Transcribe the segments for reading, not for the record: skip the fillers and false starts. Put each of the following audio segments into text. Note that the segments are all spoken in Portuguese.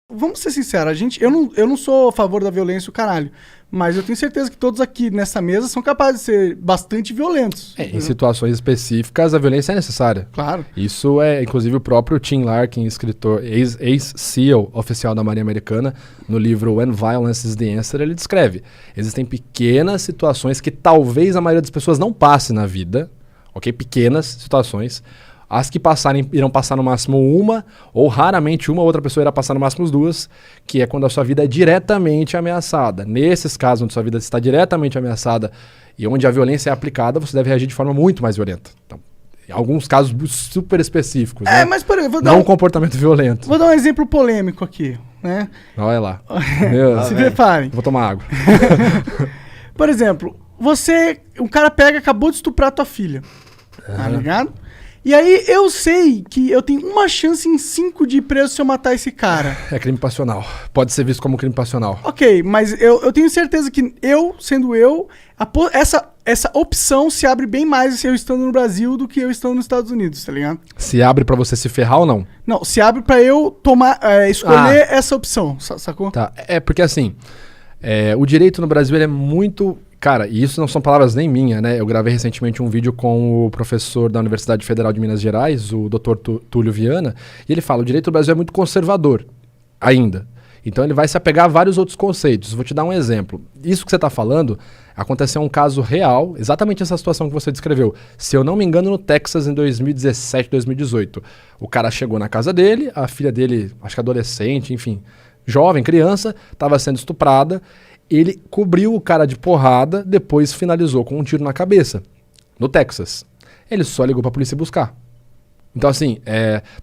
Vamos ser sinceros, eu não sou a favor da violência, o caralho. Mas eu tenho certeza que todos aqui nessa mesa são capazes de ser bastante violentos. Em situações específicas, a violência é necessária. Claro. Isso é, inclusive, o próprio Tim Larkin, escritor, ex-CEO oficial da Marinha Americana, no livro When Violence is the Answer, ele descreve. Existem pequenas situações que talvez a maioria das pessoas não passe na vida, ok? Pequenas situações. As que passarem, irão passar no máximo uma, ou raramente uma outra pessoa irá passar no máximo duas, que é quando a sua vida é diretamente ameaçada. Nesses casos onde sua vida está diretamente ameaçada e onde a violência é aplicada, você deve reagir de forma muito mais violenta. Então, em alguns casos super específicos, né? Mas por exemplo, não um comportamento violento. Vou dar um exemplo polêmico aqui, né? Olha lá. Se preparem. Vou tomar água. Por exemplo, um cara acabou de estuprar tua filha, tá ligado? E aí eu sei que eu tenho uma chance em 5 de ir preso se eu matar esse cara. É crime passional. Pode ser visto como crime passional. Ok, mas eu tenho certeza que essa opção se abre bem mais eu estando no Brasil do que eu estando nos Estados Unidos, tá ligado? Se abre pra você se ferrar ou não? Não, se abre pra eu escolher essa opção, sacou? Tá, porque assim, o direito no Brasil ele é muito... Cara, e isso não são palavras nem minhas, né? Eu gravei recentemente um vídeo com o professor da Universidade Federal de Minas Gerais, o Dr. Túlio Viana, e ele fala, o direito do Brasil é muito conservador, ainda. Então ele vai se apegar a vários outros conceitos. Vou te dar um exemplo. Isso que você está falando, aconteceu um caso real, exatamente essa situação que você descreveu. Se eu não me engano, no Texas, em 2017, 2018. O cara chegou na casa dele, a filha dele, acho que adolescente, enfim, jovem, criança, estava sendo estuprada. Ele cobriu o cara de porrada, depois finalizou com um tiro na cabeça, no Texas. Ele só ligou pra polícia buscar. Então assim,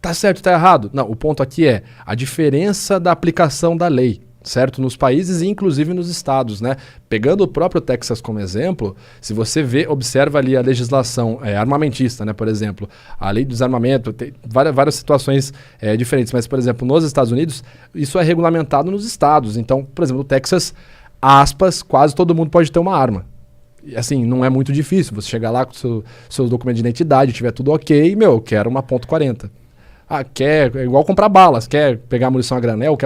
tá certo, tá errado? Não, o ponto aqui é a diferença da aplicação da lei, certo? Nos países e inclusive nos estados, né? Pegando o próprio Texas como exemplo, se você observa ali a legislação armamentista, né? Por exemplo, a lei do desarmamento, tem várias situações diferentes, mas por exemplo, nos Estados Unidos, isso é regulamentado nos estados. Então, por exemplo, no Texas... aspas, quase todo mundo pode ter uma arma. E, assim, não é muito difícil. Você chegar lá com seus documentos de identidade, tiver tudo ok, eu quero uma .40. É igual comprar balas. Quer pegar munição a granel?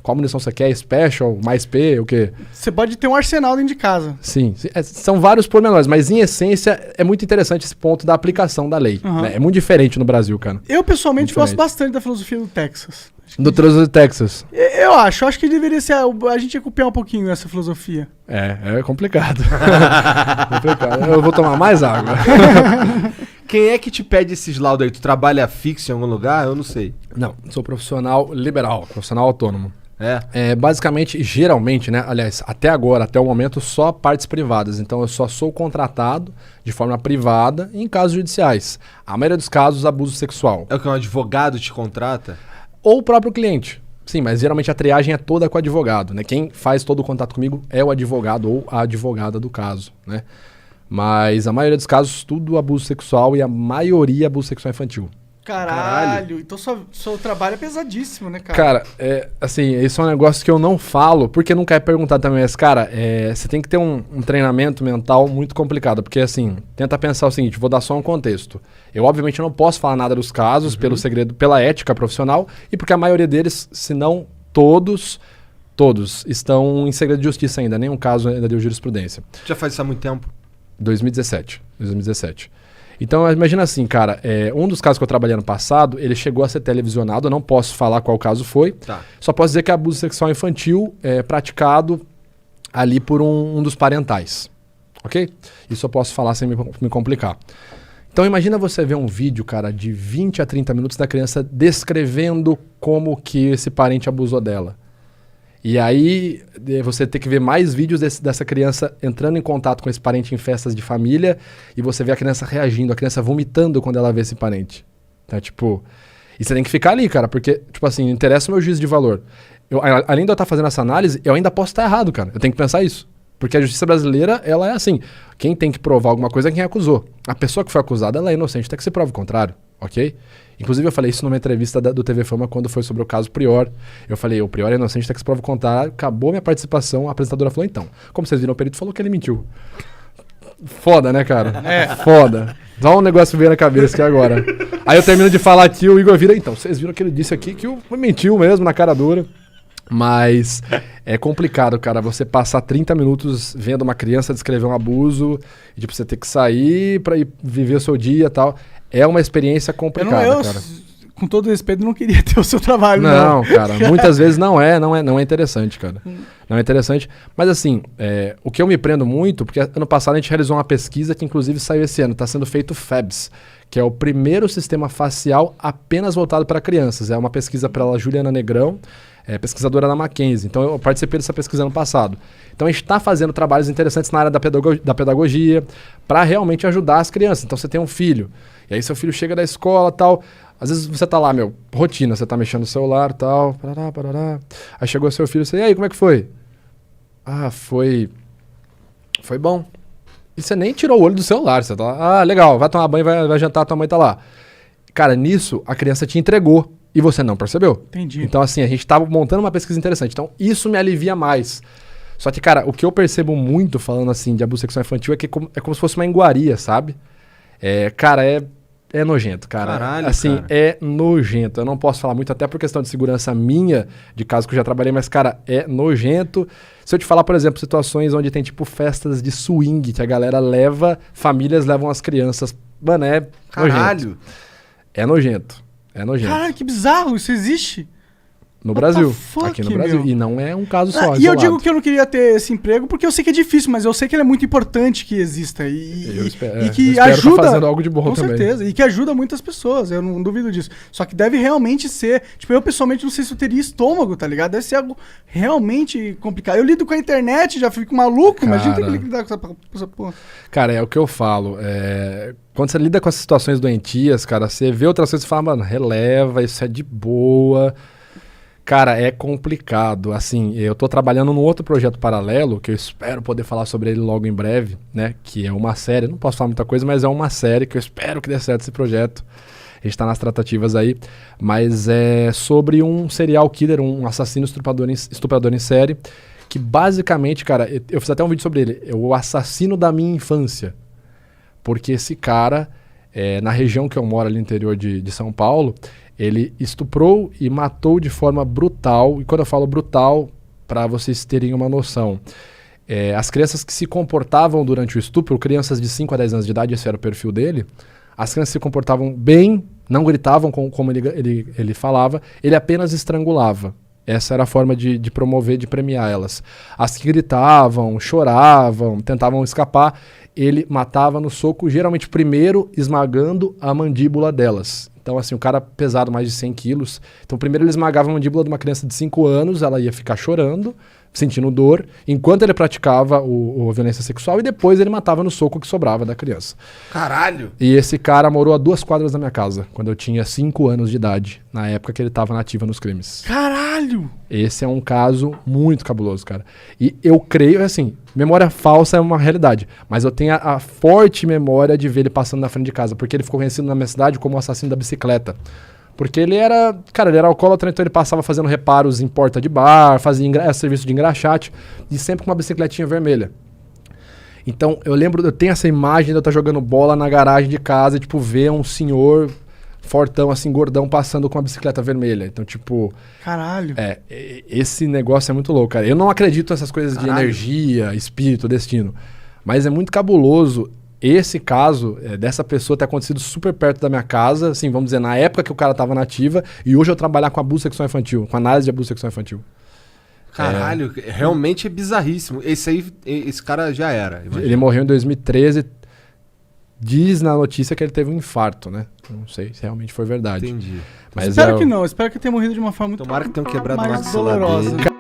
Qual munição você quer? Special, mais P, o quê? Você pode ter um arsenal dentro de casa. Sim, são vários pormenores, mas em essência é muito interessante esse ponto da aplicação da lei. Né? É muito diferente no Brasil, cara. Eu pessoalmente gosto bastante da filosofia do Texas. Do Trânsito de Texas. Eu acho que deveria ser. A gente ia copiar um pouquinho essa filosofia. É complicado. Eu vou tomar mais água. Quem é que te pede esses laudos aí? Tu trabalha fixo em algum lugar? Eu não sei. Não, sou profissional liberal, profissional autônomo. Basicamente, geralmente, né? Aliás, até agora, até o momento, só partes privadas. Então, eu só sou contratado de forma privada em casos judiciais. A maioria dos casos, abuso sexual. É o que um advogado te contrata? Ou o próprio cliente. Sim, mas geralmente a triagem é toda com o advogado, né? Quem faz todo o contato comigo é o advogado ou a advogada do caso, né? Mas a maioria dos casos, tudo abuso sexual e a maioria abuso sexual infantil. Caralho. Então seu trabalho é pesadíssimo, né, cara? Cara, assim, isso é um negócio que eu não falo, porque nunca é perguntado também, mas, cara, você tem que ter um treinamento mental muito complicado, porque, assim, tenta pensar o seguinte, vou dar só um contexto. Eu, obviamente, não posso falar nada dos casos pelo segredo, pela ética profissional, e porque a maioria deles, se não todos estão em segredo de justiça ainda, nenhum caso ainda deu jurisprudência. Já faz isso há muito tempo? 2017. Então, imagina assim, cara, um dos casos que eu trabalhei ano passado, ele chegou a ser televisionado, eu não posso falar qual caso foi, só posso dizer que é abuso sexual infantil praticado ali por um dos parentais, ok? Isso eu posso falar sem me complicar. Então, imagina você ver um vídeo, cara, de 20 a 30 minutos da criança descrevendo como que esse parente abusou dela. E aí você tem que ver mais vídeos dessa criança entrando em contato com esse parente em festas de família e você vê a criança reagindo, a criança vomitando quando ela vê esse parente. Tá, tipo... E você tem que ficar ali, cara, porque, tipo assim, interessa o meu juízo de valor. Além de eu estar fazendo essa análise, eu ainda posso estar errado, cara. Eu tenho que pensar isso. Porque a justiça brasileira, ela é assim. Quem tem que provar alguma coisa é quem acusou. A pessoa que foi acusada, ela é inocente até que se prove o contrário, ok? Inclusive eu falei isso numa entrevista do TV Fama quando foi sobre o caso Prior. Eu falei, o Prior é inocente até que se prove o contrário. Acabou minha participação, a apresentadora falou, então, como vocês viram, o perito falou que ele mentiu. Foda, né, cara? Foda. Dá um negócio veio na cabeça aqui agora. Aí eu termino de falar aqui, o Igor vira, então, vocês viram que ele disse aqui que mentiu mesmo, na cara dura. Mas é complicado, cara, você passar 30 minutos vendo uma criança descrever um abuso, e tipo, você ter que sair pra ir viver o seu dia e tal. É uma experiência complicada, cara. Com todo respeito, não queria ter o seu trabalho, não. Não, cara, muitas vezes não é interessante, cara. Não é interessante. Mas assim, o que eu me prendo muito, porque ano passado a gente realizou uma pesquisa que inclusive saiu esse ano, está sendo feito o FABS, que é o primeiro sistema facial apenas voltado para crianças. É uma pesquisa pela Juliana Negrão, pesquisadora da Mackenzie. Então eu participei dessa pesquisa ano passado. Então a gente está fazendo trabalhos interessantes na área da pedagogia para realmente ajudar as crianças. Então você tem um filho, e aí seu filho chega da escola e tal. Às vezes você tá lá, rotina, você tá mexendo no celular e tal, parará. Aí chegou seu filho, você, e aí, como é que foi? Ah, foi bom. E você nem tirou o olho do celular, você tá lá, legal, vai tomar banho, vai jantar, tua mãe tá lá. Cara, nisso, a criança te entregou e você não percebeu. Entendi. Então, assim, a gente tava montando uma pesquisa interessante. Então, isso me alivia mais. Só que, cara, o que eu percebo muito falando, assim, de abuso sexual infantil é que é como se fosse uma iguaria, sabe? Cara, é nojento, cara. Caralho, assim, cara. É nojento. Eu não posso falar muito, até por questão de segurança minha, de caso que eu já trabalhei, mas, cara, é nojento. Se eu te falar, por exemplo, situações onde tem, tipo, festas de swing, que a galera famílias levam as crianças. Mano, Caralho. Nojento. É nojento. Caralho, que bizarro, isso existe? No Brasil. Fuck, Aqui no Brasil. meu. E não é um caso só. E eu digo que eu não queria ter esse emprego porque eu sei que é difícil, mas eu sei que ele é muito importante que exista. E que ajuda. Tá fazendo algo de bom com também. certeza. E que ajuda muitas pessoas, eu não duvido disso. Só que deve realmente ser. Tipo, eu pessoalmente não sei se eu teria estômago, tá ligado? Deve ser algo realmente complicado. Eu lido com a internet, já fico maluco, Cara, imagina ter que lidar com essa porra. Cara, é o que eu falo. Quando você lida com essas situações doentias, cara, você vê outras coisas e fala, mano, releva, isso é de boa. Cara, é complicado. Assim, eu tô trabalhando num outro projeto paralelo, que eu espero poder falar sobre ele logo em breve, né? Que é uma série, não posso falar muita coisa, mas é uma série que eu espero que dê certo esse projeto. A gente tá nas tratativas aí. Mas é sobre um serial killer, um assassino estuprador em série, que basicamente, cara, eu fiz até um vídeo sobre ele, é o assassino da minha infância. Porque esse cara, na região que eu moro, ali no interior de São Paulo, ele estuprou e matou de forma brutal. E quando eu falo brutal, para vocês terem uma noção, as crianças que se comportavam durante o estupro, crianças de 5 a 10 anos de idade, esse era o perfil dele, as crianças se comportavam bem, não gritavam como ele falava, ele apenas estrangulava. Essa era a forma de promover, de premiar elas. As que gritavam, choravam, tentavam escapar, ele matava no soco, geralmente primeiro esmagando a mandíbula delas. Então, assim, o cara pesado mais de 100 quilos. Então, primeiro ele esmagava a mandíbula de uma criança de 5 anos, ela ia ficar chorando, sentindo dor, enquanto ele praticava a violência sexual, e depois ele matava no soco que sobrava da criança. Caralho! E esse cara morou a 2 quadras da minha casa, quando eu tinha 5 anos de idade, na época que ele estava na ativa nos crimes. Caralho! Esse é um caso muito cabuloso, cara. E eu creio, assim, memória falsa é uma realidade, mas eu tenho a forte memória de ver ele passando na frente de casa, porque ele ficou conhecido na minha cidade como o assassino da bicicleta. Porque ele era alcoólatra, então ele passava fazendo reparos em porta de bar, fazia serviço de engraxate, e sempre com uma bicicletinha vermelha. Então, eu tenho essa imagem de eu estar jogando bola na garagem de casa e, tipo, ver um senhor fortão, assim, gordão, passando com uma bicicleta vermelha. Então, tipo... Caralho. Esse negócio é muito louco, cara. Eu não acredito nessas coisas de energia, espírito, destino. Mas é muito cabuloso esse caso dessa pessoa ter acontecido super perto da minha casa, assim, vamos dizer, na época que o cara tava na ativa, e hoje eu trabalhar com abuso sexual infantil, com análise de abuso sexual infantil. Caralho, realmente é bizarríssimo. Esse cara já era. Imagina. Ele morreu em 2013. Diz na notícia que ele teve um infarto, né? Não sei se realmente foi verdade. Entendi. Mas espero que não. Espero que tenha morrido de uma forma muito Tomara que tenham quebrado o mais maxilar dolorosa. dele.